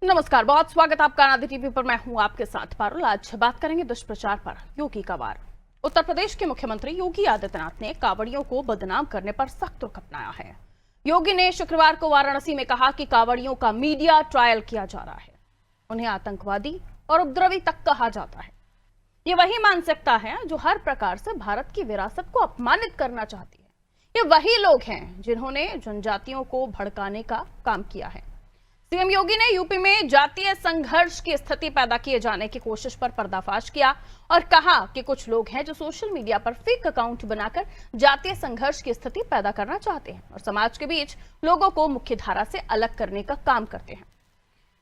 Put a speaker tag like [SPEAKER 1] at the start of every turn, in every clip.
[SPEAKER 1] नमस्कार, बहुत स्वागत आपका आनंद टीवी पर। मैं हूं आपके साथ पारुल। आज बात करेंगे दुष्प्रचार पर। योगी का वार। उत्तर प्रदेश के मुख्यमंत्री योगी आदित्यनाथ ने कांवड़ियों को बदनाम करने पर सख्त रुख अपनाया है। योगी ने शुक्रवार को वाराणसी में कहा कि कांवड़ियों का मीडिया ट्रायल किया जा रहा है, उन्हें आतंकवादी और उपद्रवी तक कहा जाता है। ये वही मानसिकता है जो हर प्रकार से भारत की विरासत को अपमानित करना चाहती है। ये वही लोग हैं जिन्होंने जनजातियों को भड़काने का काम किया है। सीएम योगी ने यूपी में जातीय संघर्ष की स्थिति पैदा किए जाने की कोशिश पर पर्दाफाश किया और कहा कि कुछ लोग हैं जो सोशल मीडिया पर फेक अकाउंट बनाकर जातीय संघर्ष की स्थिति पैदा करना चाहते हैं और समाज के बीच लोगों को मुख्यधारा से अलग करने का काम करते हैं।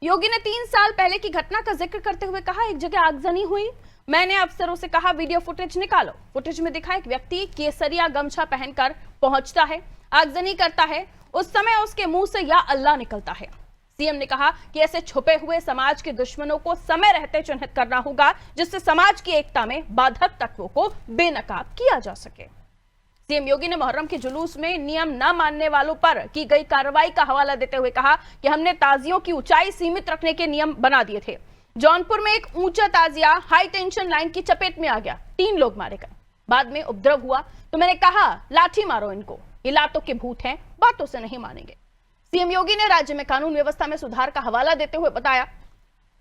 [SPEAKER 1] योगी ने 3 साल पहले की घटना का जिक्र करते हुए कहा, एक जगह आगजनी हुई, मैंने अफसरों से कहा वीडियो फुटेज निकालो। फुटेज में दिखा एक व्यक्ति केसरिया गमछा पहनकर पहुंचता है, आगजनी करता है। उस समय उसके मुंह से या अल्लाह निकलता है। सीएम ने कहा कि ऐसे छुपे हुए समाज के दुश्मनों को समय रहते चिन्हित करना होगा, जिससे समाज की एकता में बाधक तत्वों को बेनकाब किया जा सके। सीएम योगी ने मुहर्रम के जुलूस में नियम न मानने वालों पर की गई कार्रवाई का हवाला देते हुए कहा कि हमने ताजियों की ऊंचाई सीमित रखने के नियम बना दिए थे। जौनपुर में एक ऊंचा ताजिया हाई टेंशन लाइन की चपेट में आ गया, 3 लोग मारे गए। बाद में उपद्रव हुआ तो मैंने कहा लाठी मारो इनको, ये लातों के भूत हैं, बातों से नहीं मानेंगे। सीएम योगी ने राज्य में कानून व्यवस्था में सुधार का हवाला देते हुए बताया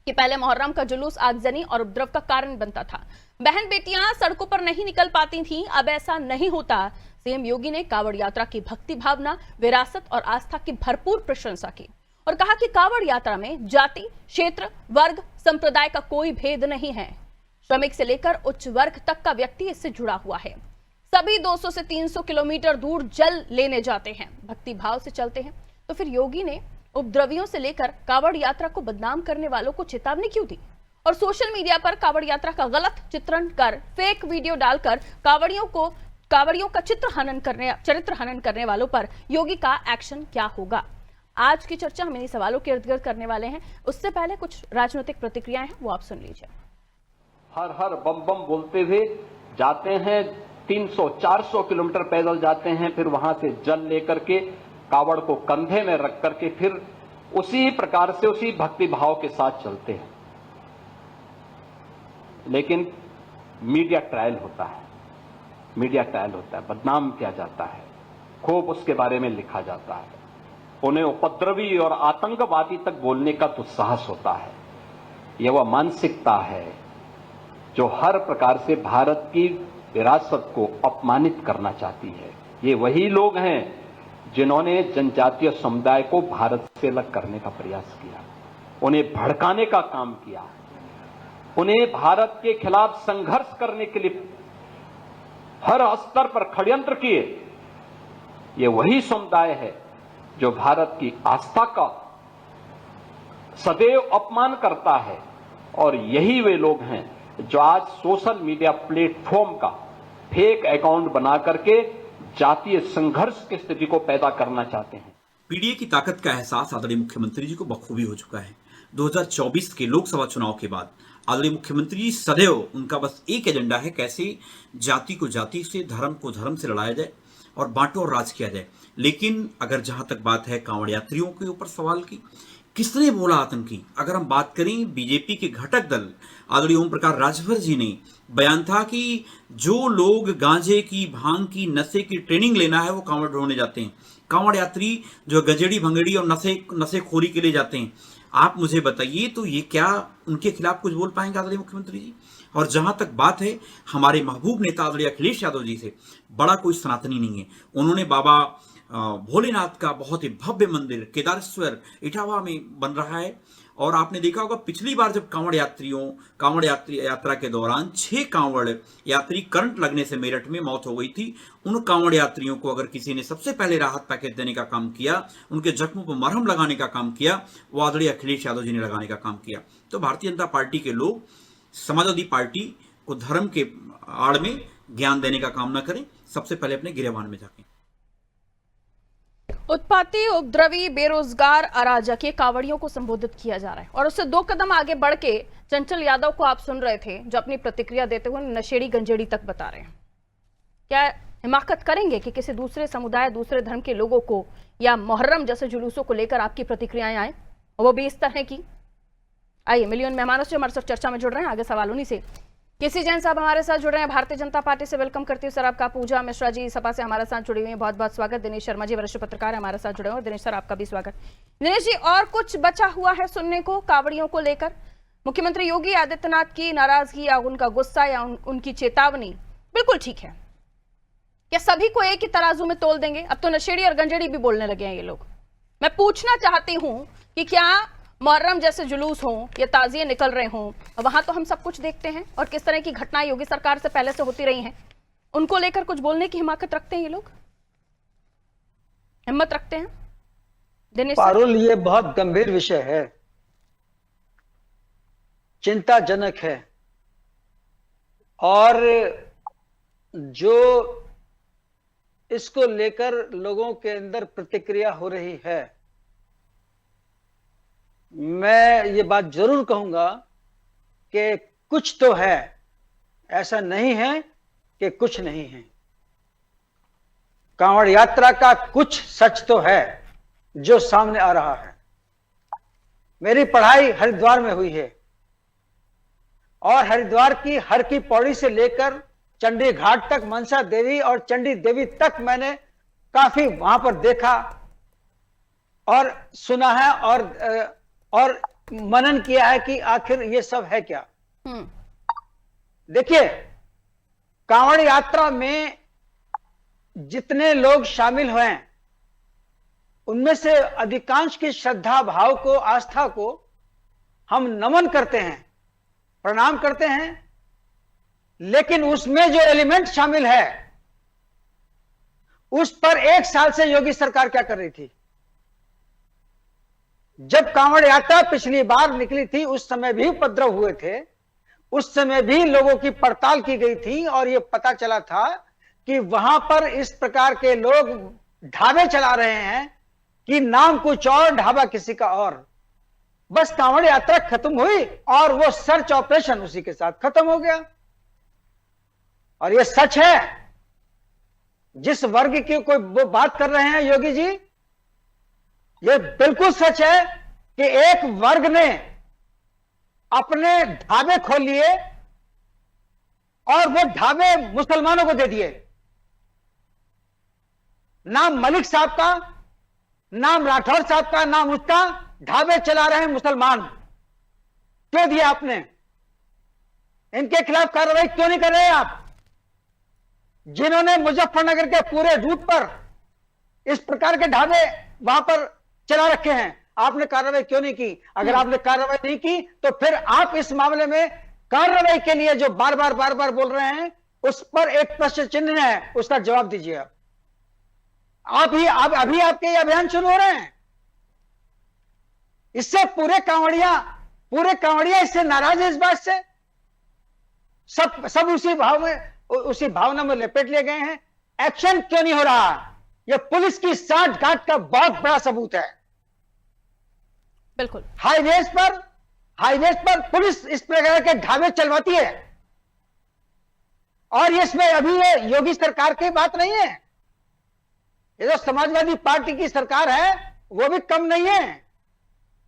[SPEAKER 1] कि पहले मुहर्रम का जुलूस आगजनी और उपद्रव का कारण बनता था। बहन बेटियां सड़कों पर नहीं निकल पाती थीं, अब ऐसा नहीं होता। सीएम योगी ने कांवड़ यात्रा की भक्ति भावना, विरासत और आस्था की भरपूर प्रशंसा की और कहा कि कांवड़ यात्रा में जाति, क्षेत्र, वर्ग, संप्रदाय का कोई भेद नहीं है। श्रमिक से लेकर उच्च वर्ग तक का व्यक्ति इससे जुड़ा हुआ है। सभी 200 से 300 किलोमीटर दूर जल लेने जाते हैं, भक्ति भाव से चलते हैं। तो फिर योगी ने उपद्रवियों से लेकर कांवड़ यात्रा को बदनाम करने वालों को चेतावनी क्यों दी और सोशल मीडिया पर कांवड़ यात्रा का गलत चित्रण कर फेक वीडियो डालकर कांवड़ियों का चरित्र हनन करने वालों पर योगी का एक्शन क्या होगा? आज की चर्चा हम इन्हीं सवालों के इर्द गिर्द करने वाले हैं। उससे पहले कुछ राजनीतिक प्रतिक्रियाएं हैं, वो आप सुन लीजिए।
[SPEAKER 2] हर हर बम बम बोलते हुए जाते हैं, 300-400 किलोमीटर पैदल जाते हैं, फिर वहां से जल लेकर के कावड़ को कंधे में रख करके फिर उसी प्रकार से उसी भक्ति भाव के साथ चलते हैं। लेकिन मीडिया ट्रायल होता है, बदनाम किया जाता है, खूब उसके बारे में लिखा जाता है, उन्हें उपद्रवी और आतंकवादी तक बोलने का दुस्साहस होता है। यह वह मानसिकता है जो हर प्रकार से भारत की विरासत को अपमानित करना चाहती है। ये वही लोग हैं जिन्होंने जनजातीय समुदाय को भारत से अलग करने का प्रयास किया, उन्हें भड़काने का काम किया, उन्हें भारत के खिलाफ संघर्ष करने के लिए हर स्तर पर षड्यंत्र किए। ये वही समुदाय है जो भारत की आस्था का सदैव अपमान करता है और यही वे लोग हैं जो आज सोशल मीडिया प्लेटफॉर्म का फेक अकाउंट बना करके जातीय संघर्ष की स्थिति को पैदा करना चाहते हैं।
[SPEAKER 3] पीडीए की ताकत का एहसास आदरणीय मुख्यमंत्री जी को बखूबी हो चुका है। 2024 के लोकसभा चुनाव के बाद आदरणीय मुख्यमंत्री जी सदैव उनका बस एक एजेंडा है, कैसे जाति को जाति से, धर्म को धर्म से लड़ाया जाए और बांटो और राज किया जाए। लेकिन अगर जहां तक बात है कांवड़ यात्रियों के ऊपर सवाल की, किसने बोला आतंकी? अगर हम बात करें बीजेपी के घटक दल आदरणीय ओम प्रकाश राजभर जी ने बयान था कि जो लोग गांजे की, भांग की, नशे की ट्रेनिंग लेना है वो कांवड़ ढोने जाते हैं। कांवड़ यात्री जो गजेड़ी भंगड़ी और नशेखोरी के लिए जाते हैं। आप मुझे बताइए, तो ये क्या उनके खिलाफ कुछ बोल पाएंगे आदरणीय मुख्यमंत्री जी? और जहां तक बात है हमारे महबूब नेता आदरणीय अखिलेश यादव जी से, बड़ा कोई सनातनी नहीं है। उन्होंने बाबा भोलेनाथ का बहुत ही भव्य मंदिर केदारेश्वर इटावा में बन रहा है और आपने देखा होगा पिछली बार जब कांवड़ यात्रा के दौरान 6 कांवड़ यात्री करंट लगने से मेरठ में मौत हो गई थी। उन कांवड़ यात्रियों को अगर किसी ने सबसे पहले राहत पैकेज देने का काम किया, उनके जख्मों पर मरहम लगाने का काम किया, वो आदरणीय अखिलेश यादव जी ने लगाने का काम किया। तो भारतीय जनता पार्टी के लोग समाजवादी पार्टी को धर्म के आड़ में ज्ञान देने का काम न करें, सबसे पहले अपने गिरेबान में झांकें।
[SPEAKER 1] उत्पाती, उपद्रवी, बेरोजगार, अराजकीय कांवड़ियों को संबोधित किया जा रहा है और उससे 2 कदम आगे बढ़ के चंचल यादव को आप सुन रहे थे जो अपनी प्रतिक्रिया देते हुए नशेड़ी गंजेड़ी तक बता रहे हैं। क्या हिमाकत करेंगे कि किसी दूसरे समुदाय, दूसरे धर्म के लोगों को या मुहर्रम जैसे जुलूसों को लेकर आपकी प्रतिक्रियाएं आए, वो भी इस तरह की? आइए मिलियन मेहमानों से हमारे साथ चर्चा में जुड़ रहे हैं, आगे सवाल उन्हीं से। केसी जैन साहब हमारे साथ जुड़ रहे हैं, भारतीय जनता पार्टी से। वेलकम करती हूँ सर आपका। पूजा मिश्रा जी सपा से हमारे साथ जुड़ी हुई है, बहुत बहुत स्वागत। दिनेश शर्मा जी वरिष्ठ पत्रकार हमारे साथ जुड़े हुए। दिनेश सर आपका भी स्वागत। दिनेश जी, और कुछ बचा हुआ है सुनने को कांवड़ियों को लेकर? मुख्यमंत्री योगी आदित्यनाथ की नाराजगी या उनका गुस्सा या उनकी चेतावनी बिल्कुल ठीक है, क्या सभी को एक ही तराजू में तोल देंगे? अब तो नशेड़ी और गंजेड़ी भी बोलने लगे हैं ये लोग। मैं पूछना चाहती हूं कि क्या मुहर्रम जैसे जुलूस हों या ताजिए निकल रहे हों, वहां तो हम सब कुछ देखते हैं, और किस तरह की घटनाएं योगी सरकार से पहले से होती रही हैं, उनको लेकर कुछ बोलने की हिम्मत रखते हैं ये लोग, हिम्मत रखते हैं? दिनेश
[SPEAKER 4] पारुल, ये बहुत गंभीर विषय है, चिंताजनक है, और जो इसको लेकर लोगों के अंदर प्रतिक्रिया हो रही है, मैं ये बात जरूर कहूंगा कि कुछ तो है, ऐसा नहीं है कि कुछ नहीं है। कांवड़ यात्रा का कुछ सच तो है जो सामने आ रहा है। मेरी पढ़ाई हरिद्वार में हुई है, और हरिद्वार की हर की पौड़ी से लेकर चंडी घाट तक, मनसा देवी और चंडी देवी तक मैंने काफी वहां पर देखा और सुना है, और मनन किया है कि आखिर ये सब है क्या। देखिए, कांवड़ यात्रा में जितने लोग शामिल हुए हैं, उनमें से अधिकांश की श्रद्धा भाव को, आस्था को हम नमन करते हैं, प्रणाम करते हैं, लेकिन उसमें जो एलिमेंट शामिल है, उस पर 1 साल से योगी सरकार क्या कर रही थी? जब कांवड़ यात्रा पिछली बार निकली थी, उस समय भी उपद्रव हुए थे, उस समय भी लोगों की पड़ताल की गई थी, और यह पता चला था कि वहां पर इस प्रकार के लोग ढाबे चला रहे हैं कि नाम कुछ और, ढाबा किसी का और। बस कांवड़ यात्रा खत्म हुई और वो सर्च ऑपरेशन उसी के साथ खत्म हो गया। और ये सच है, जिस वर्ग की कोई वो बात कर रहे हैं योगी जी, ये बिल्कुल सच है कि एक वर्ग ने अपने ढाबे खोल लिए और वो ढाबे मुसलमानों को दे दिए। नाम मलिक साहब का, नाम राठौर साहब का, नाम उसका, ढाबे चला रहे हैं मुसलमान। क्यों दिया आपने? इनके खिलाफ कार्रवाई क्यों नहीं कर रहे आप? जिन्होंने मुजफ्फरनगर के पूरे रूट पर इस प्रकार के ढाबे वहां पर चला रखे हैं, आपने कार्रवाई क्यों नहीं की? अगर आपने कार्रवाई नहीं की तो फिर आप इस मामले में कार्रवाई के लिए जो बार बार बोल रहे हैं, उस पर एक प्रश्न चिन्ह है, उसका जवाब दीजिए आप। अभी आपके ये अभियान शुरू हो रहे हैं, इससे पूरे कांवड़िया इससे नाराज है, इस बात से सब उसी भावना में लपेट लिए गए हैं। एक्शन क्यों नहीं हो रहा? यह पुलिस की साठगांठ का बहुत बड़ा सबूत है।
[SPEAKER 1] बिल्कुल,
[SPEAKER 4] हाईवेज पर पुलिस इस प्रकार के ढाबे चलवाती है, और इसमें अभी ये योगी सरकार की बात नहीं है, ये जो समाजवादी पार्टी की सरकार है वो भी कम नहीं है।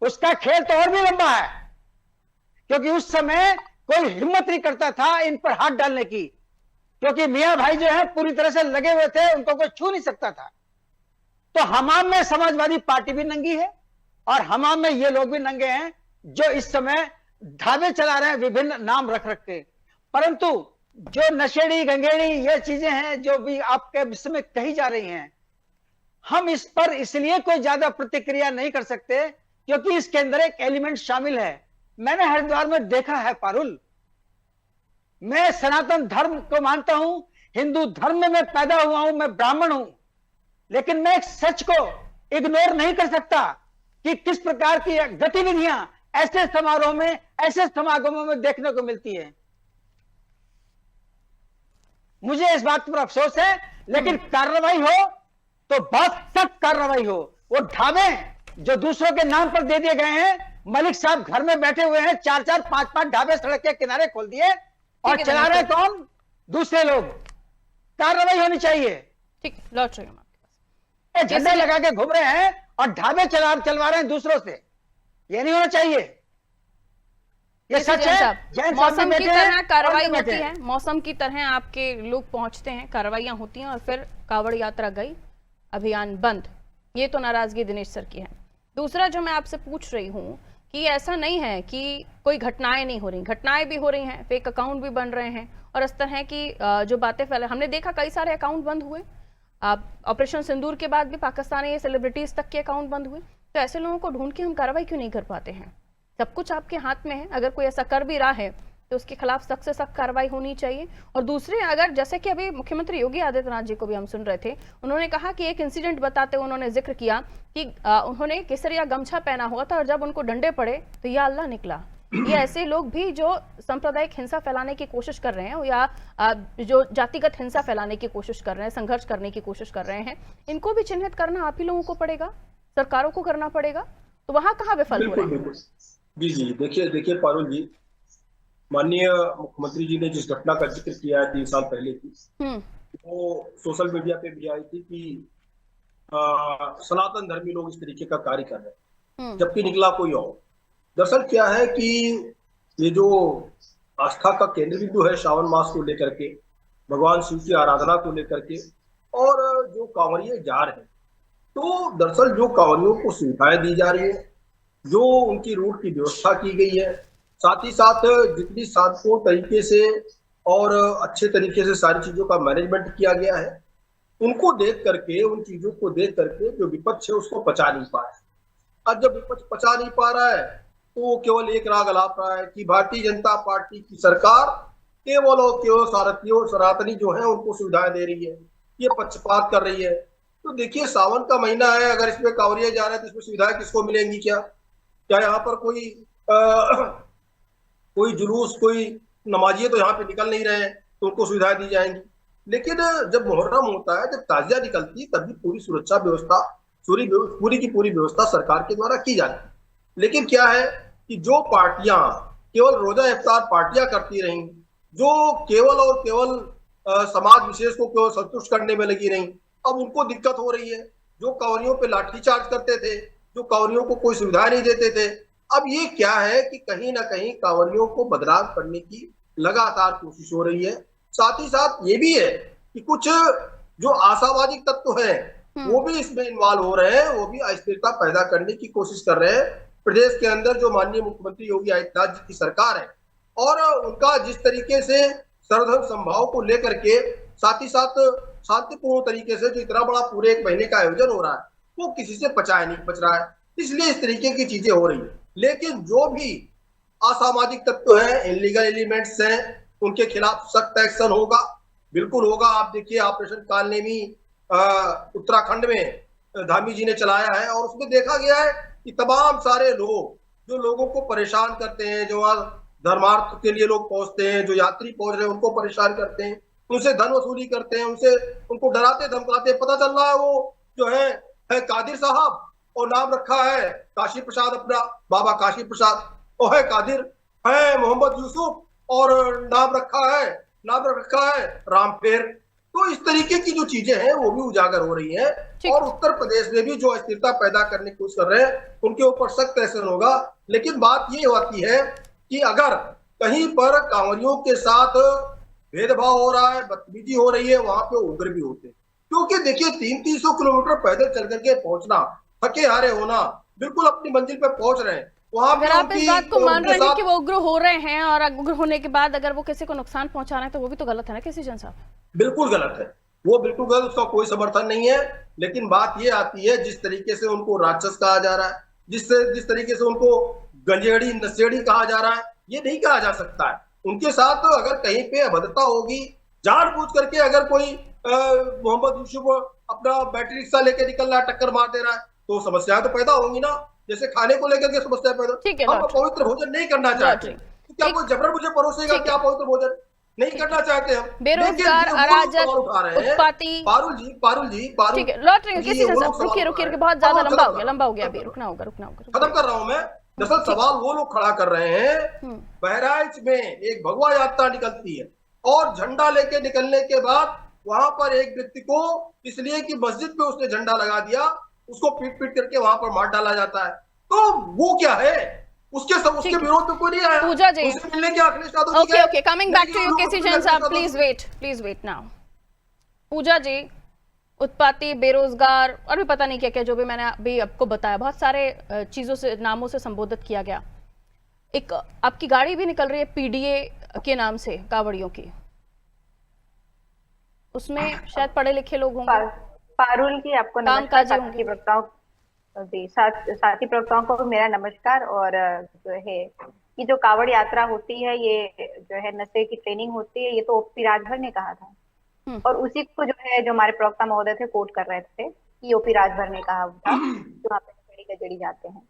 [SPEAKER 4] उसका खेल तो और भी लंबा है, क्योंकि उस समय कोई हिम्मत नहीं करता था इन पर हाथ डालने की, क्योंकि मियां भाई जो है पूरी तरह से लगे हुए थे, उनको कोई छू नहीं सकता था। तो हमाम में समाजवादी पार्टी भी नंगी है, और हमाम में ये लोग भी नंगे हैं जो इस समय ढाबे चला रहे हैं विभिन्न नाम रख के। परंतु जो नशेड़ी गंगेड़ी ये चीजें हैं जो भी आपके विषय में कही जा रही हैं, हम इस पर इसलिए कोई ज्यादा प्रतिक्रिया नहीं कर सकते क्योंकि इसके अंदर एक एलिमेंट शामिल है। मैंने हरिद्वार में देखा है पारुल, मैं सनातन धर्म को मानता हूं, हिंदू धर्म में मैं पैदा हुआ हूं, मैं ब्राह्मण हूं, लेकिन मैं एक सच को इग्नोर नहीं कर सकता कि किस प्रकार की गतिविधियां ऐसे समारोह में, ऐसे समागमों में देखने को मिलती है। मुझे इस बात पर अफसोस है, लेकिन कार्रवाई हो तो बहुत सख्त कार्रवाई हो। वो ढाबे जो दूसरों के नाम पर दे दिए गए हैं, मलिक साहब घर में बैठे हुए हैं, 4-4, 5-5 ढाबे सड़क के किनारे खोल दिए, और चला रहे कौन? दूसरे लोग। कार्रवाई होनी चाहिए।
[SPEAKER 1] ठीक, लौट रही हूं आपके पास।
[SPEAKER 4] झंडे लगा के घूम रहे हैं और ढाबे चलवा रहे हैं दूसरों से, ये नहीं होना चाहिए। ये
[SPEAKER 1] किसी
[SPEAKER 4] सच
[SPEAKER 1] जैन
[SPEAKER 4] है।
[SPEAKER 1] साहब,
[SPEAKER 4] जैन साहब
[SPEAKER 1] मौसम
[SPEAKER 4] भी
[SPEAKER 1] की
[SPEAKER 4] बैठे हैं
[SPEAKER 1] तरह कार्रवाई
[SPEAKER 4] और भी
[SPEAKER 1] होती
[SPEAKER 4] बैठे
[SPEAKER 1] है,
[SPEAKER 4] हैं।
[SPEAKER 1] मौसम की तरह आपके लोग पहुंचते हैं, कार्रवाइयां होती हैं और फिर कावड़ यात्रा गई, अभियान बंद। ये तो नाराजगी दिनेश सर की है। दूसरा जो मैं आपसे पूछ रही हूँ कि ऐसा नहीं है कि कोई घटनाएं नहीं हो रही, घटनाएं भी हो रही हैं, फेक अकाउंट भी बन रहे हैं और इस तरह की जो बातें फैले, हमने देखा कई सारे अकाउंट बंद हुए। ऑपरेशन सिंदूर के बाद भी पाकिस्तानी सेलिब्रिटीज तक के अकाउंट बंद हुए। तो ऐसे लोगों को ढूंढ के हम कार्रवाई क्यों नहीं कर पाते हैं? सब कुछ आपके हाथ में है, अगर कोई ऐसा कर भी रहा है तो उसके खिलाफ सख्त से सख्त कार्रवाई होनी चाहिए। और दूसरे, अगर जैसे कि अभी मुख्यमंत्री योगी आदित्यनाथ जी को भी हम सुन रहे थे, उन्होंने कहा कि एक इंसिडेंट बताते हुए उन्होंने जिक्र किया कि उन्होंने केसरिया गमछा पहना हुआ था और जब उनको डंडे पड़े तो या अल्लाह निकला। ये ऐसे लोग भी जो सांप्रदायिक हिंसा फैलाने की कोशिश कर रहे हैं या जो जातिगत हिंसा फैलाने की कोशिश कर रहे हैं, संघर्ष करने की कोशिश कर रहे हैं, इनको भी चिन्हित करना आप ही लोगों को पड़ेगा, सरकारों को करना पड़ेगा। तो वहां कहाँ विफल हो रहे हैं?
[SPEAKER 5] बिल्कुल। जी देखिए पारुल जी, माननीय मुख्यमंत्री जी ने जिस घटना का जिक्र किया है 3 साल पहले की, वो सोशल मीडिया पे भी आई थी कि सनातन धर्मी लोग इस तरीके का कार्य कर रहे हैं, जबकि निकला कोई और। दरअसल क्या है कि ये जो आस्था का केंद्र बिंदु है श्रावण मास को लेकर के, भगवान शिव की आराधना को लेकर के, और जो कांवरिये जा रहे हैं, तो दरअसल जो कांवरियों को सुविधाएं दी जा रही है, जो उनकी रूट की व्यवस्था की गई है, साथ ही साथ जितनी शांतिपूर्ण तरीके से और अच्छे तरीके से सारी चीजों का मैनेजमेंट किया गया है, उनको देख करके, उन चीजों को देख करके जो विपक्ष है उसको पचा नहीं पा रहा है। अब जब विपक्ष पचा नहीं पा रहा है तो वो केवल एक राग अलाप रहा है कि भारतीय जनता पार्टी की सरकार केवल और केवल सारथियों, सनातनी जो है उनको सुविधाएं दे रही है, ये पक्षपात कर रही है। तो देखिए, सावन का महीना है, अगर इसमें कांवरिये जा रहे हैं तो इसमें सुविधाएं किसको मिलेंगी? क्या यहाँ पर कोई जुलूस, कोई नमाजिये तो यहाँ पे निकल नहीं रहे हैं तो उनको सुविधाएं दी जाएंगी? लेकिन जब मुहर्रम होता है, जब ताजिया निकलती है, तभी पूरी सुरक्षा व्यवस्था, पूरी की पूरी व्यवस्था सरकार के द्वारा की जाती है। लेकिन क्या है कि जो पार्टियां केवल रोजा इफ्तार पार्टियां करती रहीं, जो केवल और केवल समाज विशेष को केवल संतुष्ट करने में लगी रहीं, अब उनको दिक्कत हो रही है। जो कांवरियों पे लाठीचार्ज करते थे, जो कांवरियों को कोई सुविधा नहीं देते थे, अब ये क्या है कि कहीं ना कहीं कांवरियों को बदनाम करने की लगातार कोशिश हो रही है। साथ ही साथ ये भी है कि कुछ जो आशावादी तत्व हैं वो भी इसमें इन्वॉल्व हो रहे हैं, वो भी अस्थिरता पैदा करने की कोशिश कर रहे हैं प्रदेश के अंदर। जो माननीय मुख्यमंत्री योगी आदित्यनाथ जी की सरकार है और उनका जिस तरीके से सर्वधर्म समभाव को लेकर के, साथ ही साथ शांतिपूर्ण तरीके से जो इतना बड़ा पूरे 1 महीने का आयोजन हो रहा है, वो किसी से पच रहा है, इसलिए इस तरीके की चीजें हो रही है। लेकिन जो भी असामाजिक तत्व हैं, इलीगल एलिमेंट्स हैं, उनके खिलाफ सख्त एक्शन होगा, बिल्कुल होगा। आप देखिए, ऑपरेशन कालनेमी उत्तराखंड में धामी जी ने चलाया है और उसमें देखा गया है कि तमाम सारे लोग जो लोगों को परेशान करते हैं, जो धर्मार्थ के लिए लोग पहुंचते हैं, जो यात्री पहुंच रहे हैं उनको परेशान करते हैं, उनसे धन वसूली करते हैं, उनको डराते धमकाते। पता चल रहा है वो जो है कादिर साहब, और नाम रखा है काशी प्रसाद, अपना बाबा काशी प्रसाद, वो है कादिर, है मोहम्मद यूसुफ, और नाम रखा है रामफेर। तो इस तरीके की जो चीजें हैं वो भी उजागर हो रही हैं और उत्तर प्रदेश में भी जो अस्थिरता पैदा करने की कोशिश कर रहे हैं उनके ऊपर सख्त एक्शन होगा। लेकिन बात ये होती है कि अगर कहीं पर कांवरियों के साथ भेदभाव हो रहा है, बदतमीजी हो रही है, वहां पे उग्र भी होते हैं। क्योंकि देखिए, 300 किलोमीटर पैदल चल करके पहुंचना, थके हारे होना, बिल्कुल अपनी मंजिल पे पहुंच रहे हैं, वहां
[SPEAKER 1] अगर आप इस बात को मान रहे हैं कि वो उग्र हो रहे हैं और उग्र होने के बाद अगर वो किसी को नुकसान पहुंचा रहे हैं तो वो भी तो गलत है ना किसी जन साहब?
[SPEAKER 5] बिल्कुल गलत है, वो बिल्कुल गलत, उसका कोई समर्थन नहीं है। लेकिन बात ये आती है, जिस तरीके से उनको राक्षस कहा जा रहा है, जिस तरीके से उनको गंजेड़ी नशेड़ी कहा जा रहा है, ये नहीं कहा जा सकता है। उनके साथ अगर कहीं पे अभद्रता होगी, जानबूझ करके अगर कोई मोहम्मद यूसुफ अपना बैटरी रिक्शा लेके निकल रहा है, टक्कर मार दे रहा है, तो समस्याएं तो पैदा होंगी ना। जैसे खाने को लेकर के समस्या पैदा, हम पवित्र भोजन नहीं करना चाहते, क्या कोई जबरन मुझे परोसेगा? क्या पवित्र भोजन नहीं करना चाहते हम?
[SPEAKER 1] बेरोजगार, अराजक, उत्पाती।
[SPEAKER 5] पारुल जी,
[SPEAKER 1] ठीक है, लौट रही हूँ किसी जन साहब, रुकिए, बहुत ज्यादा लंबा हो गया अभी, रुकना होगा।
[SPEAKER 5] खत्म कर रहा हूँ मैं। दरअसल सवाल वो लोग खड़ा कर रहे हैं, बहराइच में एक भगवा यात्रा निकलती है और झंडा लेके निकलने के बाद वहां पर एक व्यक्ति को इसलिए कि मस्जिद पे उसने झंडा लगा दिया, उसको पीट करके वहां पर मार डाला जाता है। तो वो क्या है? उसके विरोध में कोई नहीं आया।
[SPEAKER 1] पूजा जी,
[SPEAKER 5] उसे मिलने के अखिलेश यादव जी
[SPEAKER 1] ओके
[SPEAKER 5] गए।
[SPEAKER 1] Okay, coming back to you
[SPEAKER 5] लेकिन
[SPEAKER 1] केसी
[SPEAKER 5] उन्होंने
[SPEAKER 1] जैन साहब,
[SPEAKER 5] Akhilesh
[SPEAKER 1] please wait now. Pooja ji, उत्पाती, बेरोजगार और भी पता नहीं क्या क्या, जो भी मैंने अभी आपको बताया, बहुत सारे चीजों से, नामों से संबोधित किया गया। एक आपकी गाड़ी भी निकल रही है पीडीए के नाम से, कावड़ियों की, उसमें शायद पढ़े लिखे लोग होंगे।
[SPEAKER 6] पारुल की आपको नमस्कार, साथी प्रवक्ताओं जी, साथी प्रवक्ताओं को मेरा नमस्कार। और जो है कि जो कावड़ यात्रा होती है, ये जो है नशे की ट्रेनिंग होती है, ये तो ओपी राजभर ने कहा था, और उसी को जो है जो हमारे प्रवक्ता महोदय थे कोट कर रहे थे कि ओपी राजभर ने कहा था, जो वहाँ पे गजड़ी गजड़ी जाते हैं।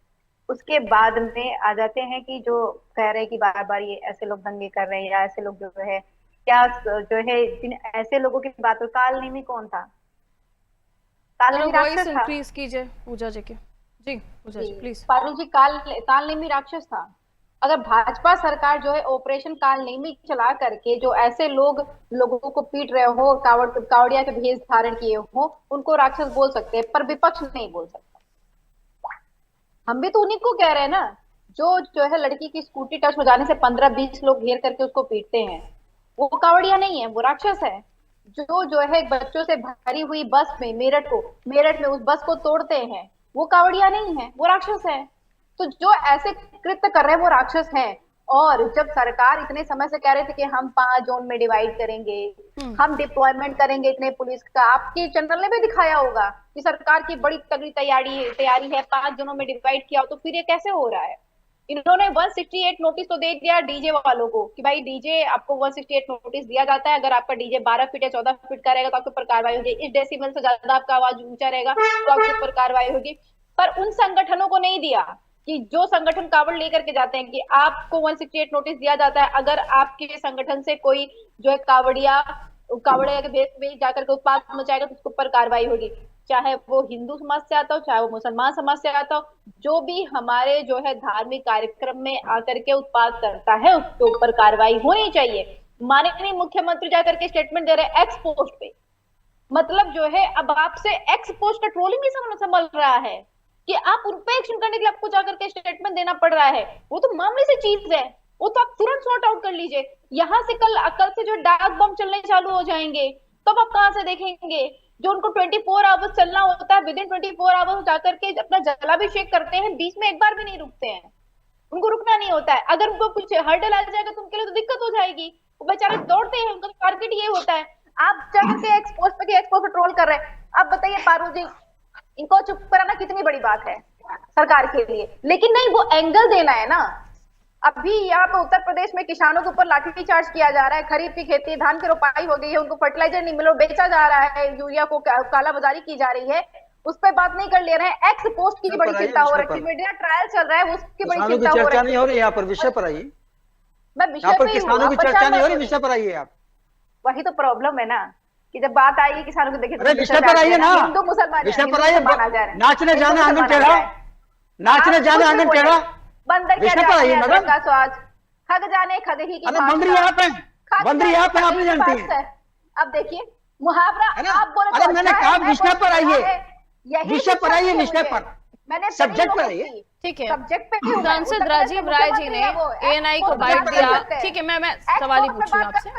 [SPEAKER 6] उसके बाद में आ जाते हैं कि जो कह रहे हैं कि बार बार ये ऐसे लोग दंगे कर रहे हैं, या ऐसे लोग जो है, क्या जो है जिन ऐसे लोगों की बात हो, कालनेमी कौन था?
[SPEAKER 1] वॉइस इंक्रीज कीजिए पूजा जी के। जी पूजा जी प्लीज।
[SPEAKER 6] पारुल जी, कालनेमी राक्षस था। अगर भाजपा सरकार जो है ऑपरेशन कालनेमी चला करके जो ऐसे लोगों को पीट रहे हो, कावड़िया के भेष धारण किए हो, उनको राक्षस बोल सकते हैं, पर विपक्ष नहीं बोल सकता। हम भी तो उन्हीं को कह रहे हैं ना, जो है लड़की की स्कूटी टच हो जाने से 15-20 लोग घेर करके उसको पीटते हैं, वो कावड़िया नहीं है, वो राक्षस है। जो है बच्चों से भरी हुई बस में मेरठ में उस बस को तोड़ते हैं, वो कावड़िया नहीं है, वो राक्षस है। तो जो ऐसे कृत्य कर रहे हैं वो राक्षस हैं। और जब सरकार इतने समय से कह रहे थे कि हम 5 जोन में डिवाइड करेंगे, हम डिप्लॉयमेंट करेंगे इतने पुलिस का, आपके चैनल ने भी दिखाया होगा कि सरकार की बड़ी तगड़ी तैयारी है, 5 जोनों में डिवाइड किया, तो फिर ये कैसे हो रहा है? इन्होंने 168 नोटिस तो दे दिया डीजे वालों को कि भाई डीजे आपको 168 नोटिस दिया जाता है, अगर आपका डीजे 12 फीट या 14 फीट का रहेगा तो आपके ऊपर कार्रवाई होगी, इस डेसिबल से ज्यादा आपका आवाज ऊंचा रहेगा तो आपके ऊपर कार्रवाई होगी। पर उन संगठनों को नहीं दिया कि जो संगठन कावड़ लेकर के जाते हैं कि आपको 168 नोटिस दिया जाता है, अगर आपके संगठन से कोई जो है कावड़िया के भेष में जाकर के उत्पात मचाएगा तो उसके ऊपर कार्रवाई होगी, चाहे वो हिंदू समाज से आता हो, चाहे वो मुसलमान समाज से आता हो। जो भी हमारे जो है धार्मिक कार्यक्रम में आकर के उत्पात करता है उसके ऊपर कार्रवाई होनी चाहिए। माननीय मुख्यमंत्री जाकर के स्टेटमेंट दे रहे हैं एक्स पोस्ट पे, मतलब जो है अब आपसे एक्स पोस्ट का ट्रोलिंग नहीं संभल रहा है कि आप उन पे एक्शन करने के लिए आपको जाकर के स्टेटमेंट देना पड़ रहा है। वो तो मामले से चीज है, वो तो आप तुरंत सॉर्ट आउट कर लीजिए। यहाँ से कल से जो डार्क बम चलने चालू हो जाएंगे तब आप कहां से देखेंगे? जो उनको 24 आवर्स चलना होता है, विद इन 24 आवर्स जाकर के अपना जलाभिषेक करते हैं, बीच में एक बार भी नहीं रुकते हैं, उनको रुकना नहीं होता है। अगर उनको कुछ हर्डल आ जाएगा तो उनके लिए तो दिक्कत हो जाएगी, वो बेचारे दौड़ते हैं, उनका टारगेट ये होता है। आप जाकर के एक्सपोज पे ट्रोल कर रहे हैं। अब बताइए पारुल जी, इनको चुप कराना कितनी बड़ी बात है सरकार के लिए, लेकिन नहीं, वो एंगल देना है ना। अभी यहाँ पे उत्तर प्रदेश में किसानों के ऊपर लाठीचार्ज किया जा रहा है, खरीफ की खेती, धान की रोपाई हो गई है, उनको फर्टिलाइजर नहीं मिलो, बेचा जा रहा है, यूरिया को काला बाजारी की जा रही है, उस पर बात नहीं कर ले रहे हैं। एक्स पोस्ट की बड़ी चिंता हो रही है, मीडिया ट्रायल चल रहा है उसकी बड़ी चिंता हो रही है।
[SPEAKER 4] नहीं हो रही यहाँ पर, विषय पर आइए।
[SPEAKER 6] मैं विषय पर
[SPEAKER 4] किसानों की चर्चा नहीं हो रही, विषय पर आइए आप।
[SPEAKER 6] वही तो प्रॉब्लम है ना कि जब बात आएगी किसानों को, देखिए
[SPEAKER 4] विषय पर आइए ना,
[SPEAKER 6] हिंदू मुसलमान
[SPEAKER 4] विषय पर आइए। नाचने जाने आंगन टेढ़ा, नाचने जाने आंगन टेढ़ा,
[SPEAKER 6] बंदर
[SPEAKER 4] विषय पर आइए मैडम।
[SPEAKER 6] का स्वाद खग जाने खग ही की
[SPEAKER 4] बंदरी आप है, बंदरी आप है, आप नहीं जानती हैं।
[SPEAKER 6] अब देखिए मुहावरा आप बोले,
[SPEAKER 4] अरे मैंने कहा विषय पर आइए, विषय पर आइए, विषय पर,
[SPEAKER 6] मैंने
[SPEAKER 4] सब्जेक्ट पर आइए।
[SPEAKER 1] ठीक है,
[SPEAKER 6] सब्जेक्ट पे
[SPEAKER 1] सांसद राजीव राय जी ने एएनआई को बाइट दिया। ठीक है, मैं सवाल ही पूछूंगा आपसे।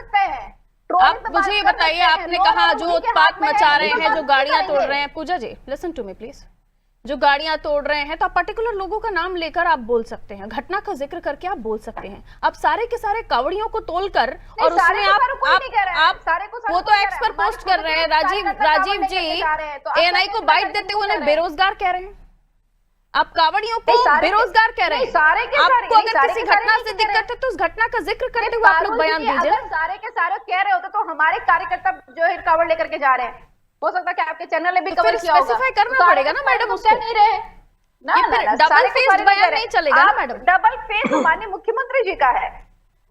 [SPEAKER 1] आप मुझे ये बताइए, आपने कहा जो उत्पात मचा रहे हैं, जो गाड़ियां तोड़ रहे हैं, पूजा जी लिसन टू मी प्लीज, जो गाड़ियां तोड़ रहे हैं, तो आप पर्टिकुलर लोगों का नाम लेकर आप बोल सकते हैं, घटना का जिक्र करके आप बोल सकते हैं। आप सारे के सारे कावड़ियों को तोलकर और उसमें आप वो तो एक्स पर पोस्ट कर रहे हैं। राजीव जी एएनआई को बाइट देते हुए उन्हें बेरोजगार कह रहे हैं, आप कावड़ियों को बेरोजगार कह रहे हैं। आपको अगर किसी घटना से दिक्कत है तो उस घटना का जिक्र करते हुए आप लोग बयान दीजिए।
[SPEAKER 6] सारे के सारे कह रहे होते तो हमारे कार्यकर्ता जो है कावड़ लेकर के जा रहे हैं, हो सकता है कि आपके चैनल ने भी कवर किया होगा,
[SPEAKER 1] स्पेसिफाई करना पड़ेगा ना मैडम, उसको
[SPEAKER 6] नहीं रहे ना,
[SPEAKER 1] डबल फेस बयान नहीं चलेगा ना मैडम।
[SPEAKER 6] डबल फेस माननीय मुख्यमंत्री जी का है,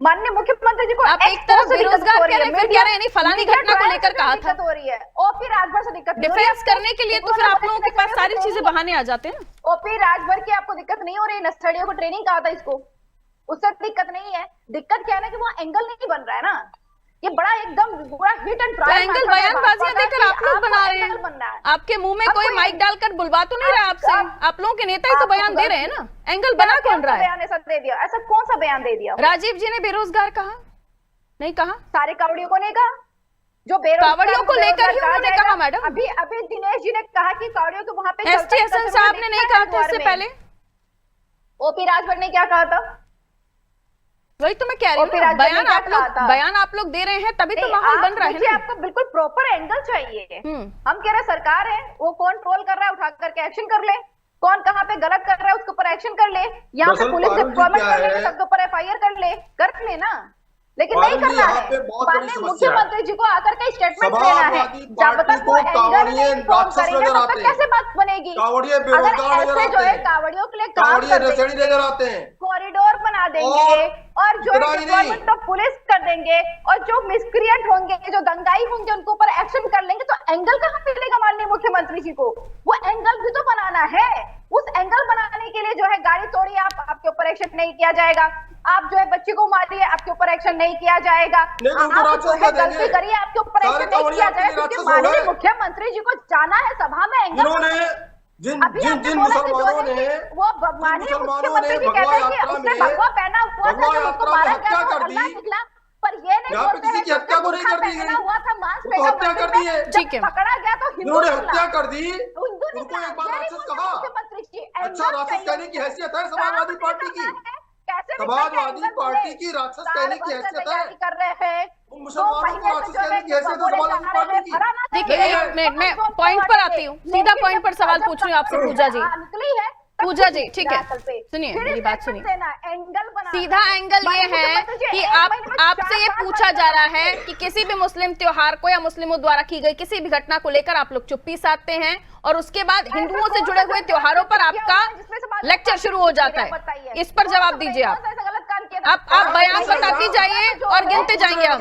[SPEAKER 6] माननीय मुख्यमंत्री जी को
[SPEAKER 1] आप एक तरफ बेरोजगार कह रहे हैं, फिर कह रहे हैं नहीं फलानी घटना को लेकर कहा था,
[SPEAKER 6] हो रही है। ओपी राजभर से दिक्कत
[SPEAKER 1] डिफेंस करने के लिए तो फिर आप लोगों के पास सारी चीजें बहाने आ जाते हैं ना।
[SPEAKER 6] ओपी राजभर की आपको दिक्कत नहीं हो रही, नक्सलियों को ट्रेनिंग कहा था इसको, उससे दिक्कत नहीं है। दिक्कत क्या है ना कि वो एंगल नहीं बन रहा है ना, ये बड़ा एकदम बड़ा हिट एंड
[SPEAKER 1] तो एंगल बयानबाजियां देकर आप लोग बना रहे हैं। आपके मुंह में कोई माइक डालकर बुलवा तो नहीं रहा आपसे? आप लोगों के नेता ही तो बयान दे रहे हैं ना। एंगल बना कौन रहा है?
[SPEAKER 6] बयान ऐसा दे दिया, ऐसा कौन सा बयान दे दिया?
[SPEAKER 1] राजीव जी ने बेरोजगार कहा नहीं कहा?
[SPEAKER 6] सारे कावड़ियों को नहीं कहा, जो बेरोजगार
[SPEAKER 1] कावड़ियों को लेकर ही उन्होंने कहा मैडम।
[SPEAKER 6] अभी दिनेश जी ने कहा कि कावड़ियों को वहां पे
[SPEAKER 1] एसटी हसन साहब ने नहीं कहा था इससे पहले?
[SPEAKER 6] ओपी राजभर ने क्या कहा था?
[SPEAKER 1] वही तो मैं कह रही हूँ, बयान आप लोग दे रहे हैं तभी तो माहौल बन रहा है ना।
[SPEAKER 6] आपको बिल्कुल प्रॉपर एंगल चाहिए। हम कह रहे सरकार है, वो कौन ट्रोल कर रहा है उठा करके एक्शन कर ले, कौन कहाँ पे गलत कर रहा है उसके ऊपर एक्शन कर ले, यहाँ पे पुलिस डिप्लॉयमेंट कर ले, सबके ऊपर एफआईआर कर ले ना, लेकिन नहीं करना है। माननीय मुख्यमंत्री जी को आकर के स्टेटमेंट देना है, जब तक वो एंगल नहीं इन्फॉर्म करेंगे तब तक कैसे बात बनेगी? अगर ऐसे जो है कावड़ियों के लिए काम करते हैं, कॉरिडोर बना देंगे और जो डिप्लॉयमेंट ऑफ पुलिस कर देंगे और जो मिसक्रिएंट होंगे, जो दंगाई होंगे, उनके ऊपर एक्शन कर लेंगे, तो एंगल कहाँ मिलेगा माननीय मुख्यमंत्री जी को? वो एंगल भी तो बनाना है। उस एंगल बनाने के लिए जो है गाड़ी तोड़ी आपके ऊपर एक्शन नहीं किया जाएगा, आप जो है बच्ची को मारिए आपके ऊपर एक्शन नहीं किया जाएगा, आप जो है गलती करिए आपके ऊपर एक्शन नहीं किया जाएगा, क्योंकि माननीय मुख्यमंत्री जी को जाना है सभा में एंगल। जिन मुसलमानों ने वो माननीय मुख्यमंत्री जी कहते हैं कि उसने भगवा पहना हुआ था जब उसको मारा गया तो अल्लाह निकला, पर ये नहीं बोलते हैं कि हत्या तो नहीं कर दी गई, हुआ था मांस फेंका हत्या कर दी है, ठीक है, पकड़ा गया तो हिंदू ने हत्या कर दी, उनको एक बार राक्षस कहा। मुख्यमंत्री जी
[SPEAKER 5] अच्छा, राक्षस कहने की हैसियत है समाजवादी पार्टी की? समाजवादी पार्टी की राक्षस कहने की हैसियत है?
[SPEAKER 6] कर रहे हैं
[SPEAKER 5] मुसलमानों को राक्षस कहने की हैसियत है समाजवादी पार्टी की?
[SPEAKER 1] देखिए एक मिनट मैं पॉइंट पर आती हूँ, सीधा पॉइंट पर सवाल पूछ रही हूँ आपसे पूजा जी।
[SPEAKER 6] निकली है
[SPEAKER 1] पूजा जी ठीक है, सुनिए मेरी बात सुनिए। सीधा एंगल ये है कि आपसे ये पूछा जा रहा है कि किसी भी मुस्लिम त्योहार को या मुस्लिमों द्वारा की गई किसी भी घटना को लेकर आप लोग चुप्पी साधते हैं और उसके बाद हिंदुओं से जुड़े हुए त्योहारों पर आपका लेक्चर शुरू हो जाता है। इस पर जवाब दीजिए आप बयान बताती जाइए और गिनते जाएंगे हम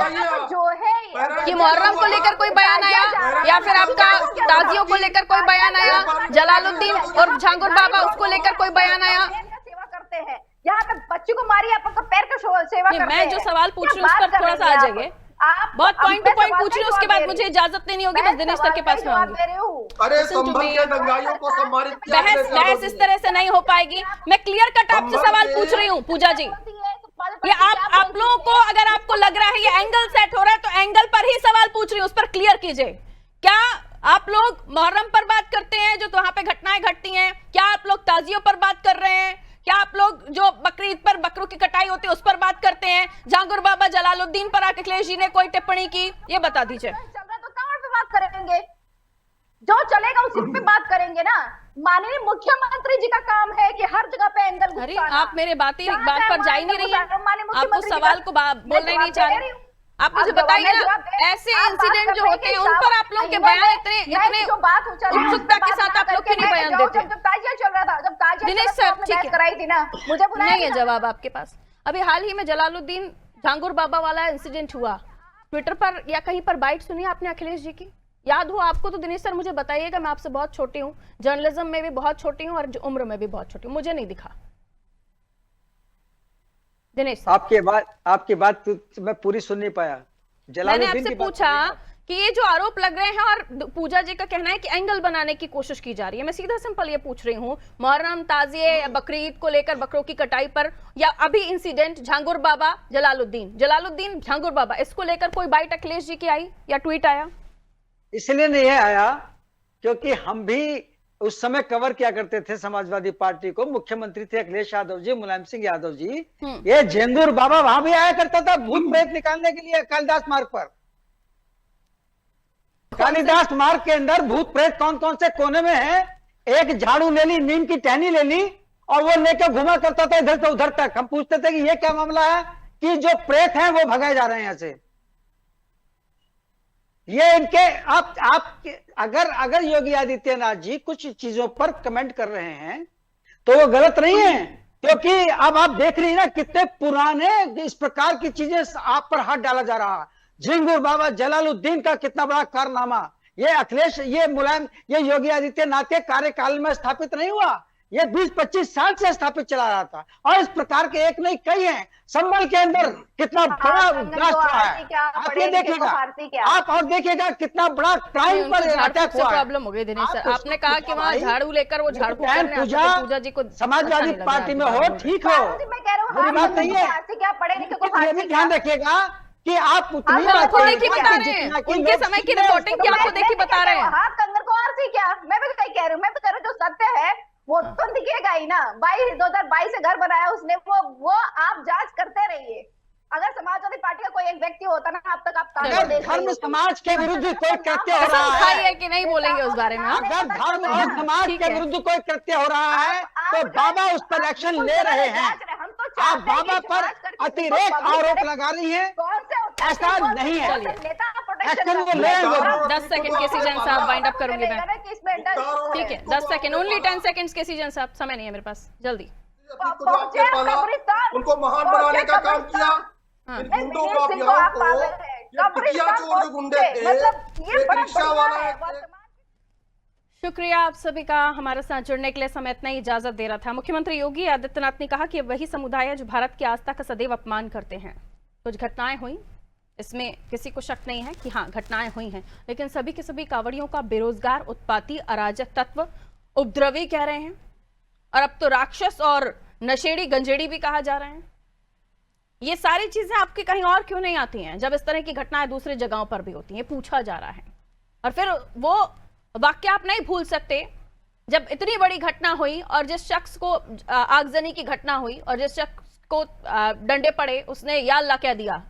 [SPEAKER 1] कि मुहर्रम को लेकर कोई बयान आया या फिर आपका ताजियों को लेकर कोई बयान आया, जलालुद्दीन और झांगुर बाबा उसको लेकर कोई बयान आया।
[SPEAKER 6] सेवा करते हैं यहाँ पे बच्ची को मारिए, आप पैर का सेवा करते हैं।
[SPEAKER 1] मैं जो सवाल पूछ रही हूँ उस पर थोड़ा सा आ जाइए, बहुत पॉइंट टू पॉइंट पूछ रही हूँ, उसके बाद मुझे इजाजत नहीं होगी, बस दिनेश सर के पास में आऊंगी।
[SPEAKER 5] अरे संभल के दंगाइयों को सम्मानित किया,
[SPEAKER 1] बहस इस तरह से नहीं हो पाएगी। मैं क्लियर कट आपसे सवाल पूछ रही हूँ पूजा जी, ये आप लोगों को अगर आपको लग रहा है ये एंगल सेट हो रहा है तो एंगल पर ही सवाल पूछ रही हूँ, उस पर क्लियर कीजिए। क्या आप लोग मुहर्रम पर बात करते हैं जो तो वहां पे घटनाएं घटती हैं? क्या आप लोग ताजियों पर बात कर रहे हैं? क्या आप लोग जो बकरीद पर बकरों की कटाई होती है उस पर बात करते हैं? झांगुर बाबा जलालुद्दीन पर अखिलेश जी ने कोई टिप्पणी की? ये बता दीजिए।
[SPEAKER 6] चल रहा तो कहां पे बात करेंगे? जो चलेगा उसी पे बात करेंगे ना। माननीय मुख्यमंत्री जी का काम है कि हर जगह पे एंगल घुसाना।
[SPEAKER 1] आप मेरे बात पर जा ही नहीं रही है, आप उस सवाल को बोलना ही नहीं चाह रहे। आप मुझे बताइए ना, ऐसे इंसिडेंट जो होते हैं उन पर आप लोग के बयान इतने उत्सुकता के साथ आप लोग क्यों नहीं बयान देते?
[SPEAKER 6] जब ताजिया चल रहा था, जब ताजिया
[SPEAKER 1] दिनेश सर ठीक है
[SPEAKER 6] कराई थी ना, मुझे बुलाया
[SPEAKER 1] नहीं है जवाब आपके पास। अभी हाल ही में जलालुद्दीन झांगुर बाबा वाला इंसिडेंट हुआ, ट्विटर पर या कहीं पर बाइट सुनी आपने अखिलेश जी की? याद हो आपको तो दिनेश सर मुझे बताइएगा, मैं आपसे बहुत छोटी हूँ, जर्नलिज्म में भी बहुत छोटी हूँ और उम्र में भी बहुत छोटी हूँ, मुझे नहीं दिखा। दिनेश
[SPEAKER 4] आपकी बात मैं पूरी सुन नहीं पाया।
[SPEAKER 1] मैंने आपसे पूछा कि ये जो आरोप लग रहे हैं और पूजा जी का कहना है कि एंगल बनाने की कोशिश की जा रही है, मैं सीधा सिंपल ये पूछ रही हूँ, मुहर्रम, ताजिए या बकरीद को लेकर बकरों की कटाई पर या अभी इंसिडेंट झांगुर बाबा जलालुद्दीन झांगुर बाबा, इसको लेकर कोई बाइट अखिलेश जी की आई या ट्वीट आया?
[SPEAKER 4] इसलिए नहीं आया क्योंकि हम भी उस समय कवर किया करते थे समाजवादी पार्टी को। मुख्यमंत्री थे अखिलेश यादव जी, मुलायम सिंह यादव जी। ये झेंगुर बाबा वहां भी आया करता था भूत प्रेत निकालने के लिए कालिदास मार्ग पर। कालिदास मार्ग के अंदर भूत प्रेत कौन कौन से कोने में है, एक झाड़ू ले ली, नीम की टहनी ले ली और वो लेकर घुमा करता था इधर से उधर तक। हम पूछते थे कि ये क्या मामला है कि जो प्रेत हैं वो भगाए जा रहे हैं यहाँ से। ये इनके आप अगर योगी आदित्यनाथ जी कुछ चीजों पर कमेंट कर रहे हैं तो वो गलत नहीं है, क्योंकि अब आप देख रही हैं ना कितने पुराने इस प्रकार की चीजें आप पर हाथ डाला जा रहा है। झिंगुर बाबा जलालुद्दीन का कितना बड़ा कारनामा ये अखिलेश, ये मुलायम, ये योगी आदित्यनाथ के कार्यकाल में स्थापित नहीं हुआ। ये 20-25 साल से स्थापित चला रहा था, और इस प्रकार के एक नहीं कई हैं। संभल के अंदर कितना बड़ा ब्लास्ट हुआ है, आप ये देखिएगा, आप और देखिएगा कितना बड़ा क्राइम पर अटैक हुआ है।
[SPEAKER 1] प्रॉब्लम हो गई दिनेश सर, आपने कहा कि वहाँ झाड़ू लेकर वो झाड़ू
[SPEAKER 4] पूजा
[SPEAKER 1] जी को
[SPEAKER 4] समाजवादी पार्टी में हो, ठीक हो, बुरी बात नहीं है, ये भी ध्यान रखिएगा कि आप उतनी
[SPEAKER 1] थोड़ी की बता रहे हैं, उनके समय की रिपोर्टिंग की आपको देखी बता रहे हैं।
[SPEAKER 6] हाँ, कंगन को आरसी क्या, मैं भी कहीं कह रही हूँ, मैं भी कह रही हूँ, जो सत्य है वो तो दिखेगा ही ना। 2022 से घर बनाया उसने, वो आप जांच करते रहिए। अगर समाजवादी पार्टी का कोई एक व्यक्ति होता ना, अब तक आप
[SPEAKER 4] धर्म समाज के विरुद्ध कोई कृत्य हो रहा है
[SPEAKER 1] कि नहीं बोलेंगे उस बारे में,
[SPEAKER 4] अगर धर्म और समाज के विरुद्ध कोई कृत्य हो रहा है तो बाबा उस पर एक्शन ले रहे हैं। आप बाबा पर अतिरेक आरोप लगा रही हैं, ऐसा नहीं है, एक्शन वो लेंगे।
[SPEAKER 1] 10 सेकंड के सीजन साहब वाइंड अप करूंगी मैं, ठीक है 10 सेकंड, ओनली 10 सेकंड्स के सीजन साहब, समय नहीं है मेरे पास, जल्दी।
[SPEAKER 5] उनको महान बनाने का काम किया, इन गुंडों को आप यहाँ को, ये टिकिया चोर जो गुंडे थे, एक रिक्शा वाला।
[SPEAKER 1] शुक्रिया आप सभी का हमारे साथ जुड़ने के लिए। समय इतना ही इजाजत दे रहा था। मुख्यमंत्री योगी आदित्यनाथ ने कहा कि वही समुदाय है जो भारत की आस्था का सदैव अपमान करते हैं। कुछ घटनाएं हुई, इसमें किसी को शक नहीं है कि हाँ घटनाएं हुई हैं, लेकिन सभी के सभी कांवड़ियों का बेरोजगार, उत्पाती, अराजक तत्व, उपद्रवी कह रहे हैं, और अब तो राक्षस और नशेड़ी गंजेड़ी भी कहा जा रहे हैं। ये सारी चीजें आपकी कहीं और क्यों नहीं आती हैं जब इस तरह की घटनाएं दूसरी जगहों पर भी होती हैं, पूछा जा रहा है। और फिर वो वाक्य आप नहीं भूल सकते जब इतनी बड़ी घटना हुई और जिस शख्स को आगजनी की घटना हुई और जिस शख्स को डंडे पड़े उसने या अल्लाह कह दिया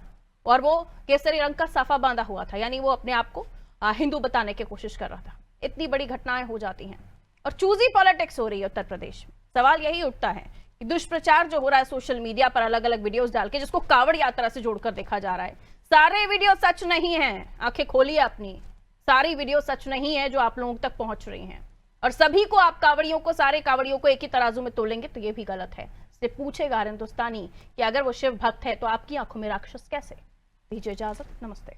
[SPEAKER 1] और वो केसरी रंग का साफा बांधा हुआ था, यानी वो अपने आप को हिंदू बताने की कोशिश कर रहा था। इतनी बड़ी घटनाएं हो जाती हैं और चूजी पॉलिटिक्स हो रही है उत्तर प्रदेश में। सवाल यही उठता है कि दुष्प्रचार जो हो रहा है सोशल मीडिया पर अलग अलग वीडियोस डाल के, जिसको कांवड़ यात्रा से जोड़कर देखा जा रहा है, सारे वीडियो सच नहीं है। आंखें खोलिए अपनी, सारी वीडियो सच नहीं है जो आप लोगों तक पहुंच रही हैं। और सभी को आप कांवड़ियों को, सारे कांवड़ियों को एक ही तराजू में तोलेंगे तो ये भी गलत है। इसलिए पूछेगा हर हिंदुस्तानी कि अगर वो शिव भक्त है तो आपकी आंखों में राक्षस कैसे? दीजिए इजाजत, नमस्ते।